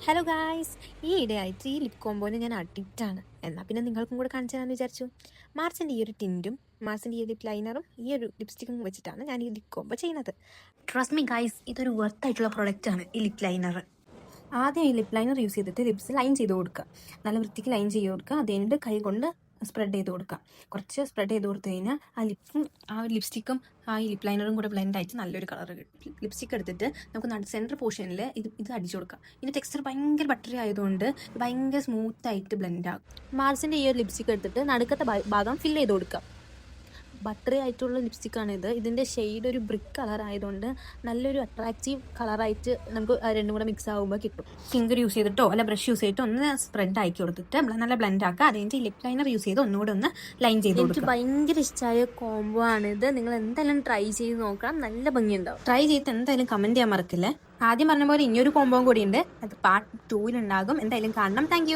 Hello guys, ഈ ഇടയായിട്ട് ഈ lip കോമ്പോന് ഞാൻ അഡിക്റ്റാണ്. എന്നാൽ പിന്നെ നിങ്ങൾക്കും കൂടെ കാണിച്ചു തരാമെന്ന് വിചാരിച്ചു. മാർസിൻ്റെ ഈ ഒരു ടിൻറ്റും മാർസിൻ്റെ ഈ ലിപ് ലൈനറും ഈ ഒരു ലിപ്സ്റ്റിക്കും വെച്ചിട്ടാണ് ഞാൻ ഈ ലിപ് കോമ്പോ ചെയ്യുന്നത്. ട്രസ്റ്റ് മീ ഗായ്സ്, ഇതൊരു വർത്ത് ആയിട്ടുള്ള പ്രൊഡക്റ്റാണ് ഈ ലിപ് ലൈനർ. ആദ്യം ഈ ലിപ് ലൈനർ യൂസ് ചെയ്തിട്ട് ലിപ്സ് ലൈൻ ചെയ്ത് കൊടുക്കുക. നല്ല വൃത്തിക്ക് ലൈൻ ചെയ്ത് കൊടുക്കുക. അതുകഴിഞ്ഞിട്ട് കൈ കൊണ്ട് സ്പ്രെഡ് ചെയ്ത് കൊടുക്കുക. കുറച്ച് സ്പ്രെഡ് ചെയ്ത് കൊടുത്തു കഴിഞ്ഞാൽ ആ ലിപ്പും ആ ലിപ്സ്റ്റിക്കും ആ ഈ ലിപ് ലൈനറും കൂടെ ബ്ലെൻഡ് ആയിട്ട് നല്ലൊരു കളർ കിട്ടും. ലിപ്സ്റ്റിക്ക് എടുത്തിട്ട് നമുക്ക് സെൻറ്റർ പോർഷനിൽ ഇത് അടിച്ചു കൊടുക്കാം. ഇതിൻ്റെ ടെക്സ്ചർ ഭയങ്കര ബട്ടറി ആയതുകൊണ്ട് ഭയങ്കര സ്മൂത്തായിട്ട് ബ്ലെൻഡ് ആകും. മാർസിൻ്റെ ഈ ഒരു ലിപ്സ്റ്റിക്ക് എടുത്തിട്ട് നടുക്കത്തെ ഭാഗം ഫില്ല് ചെയ്ത് കൊടുക്കുക. ബട്ടറി ആയിട്ടുള്ള ലിപ്സ്റ്റിക്കാണിത്. ഇതിൻ്റെ ഷെയ്ഡ് ഒരു ബ്രിക്ക് കളർ ആയതുകൊണ്ട് നല്ലൊരു അട്രാക്റ്റീവ് കളറായിട്ട് നമുക്ക് രണ്ടും കൂടെ മിക്സ് ആകുമ്പോൾ കിട്ടും. ഫിംഗർ യൂസ് ചെയ്തിട്ടോ അല്ല ബ്രഷ് യൂസ് ചെയ്തിട്ടോ ഒന്ന് സ്പ്രെഡ് ആക്കി കൊടുത്തിട്ട് നല്ല ബ്ലെൻഡ് ആക്കുക. അതിൻ്റെ ലിപ് ലൈനർ യൂസ് ചെയ്ത് ഒന്നുകൂടെ ഒന്ന് ലൈൻ ചെയ്ത് കൊടുക്കുക. എനിക്ക് ഭയങ്കര ഇഷ്ടമായ കോംബോ ആണിത്. നിങ്ങൾ എന്തായാലും ട്രൈ ചെയ്ത് നോക്കണം. നല്ല ഭംഗിയുണ്ടാവും. ട്രൈ ചെയ്ത് എന്തായാലും കമൻറ്റ് ചെയ്യാൻ മറക്കില്ലേ. ആദ്യം പറഞ്ഞ പോലെ ഇനിയൊരു കോംബോ കൂടി ഉണ്ട്. അത് പാർട്ട് 2 ഉണ്ടാകും. എന്തായാലും കാണണം. താങ്ക്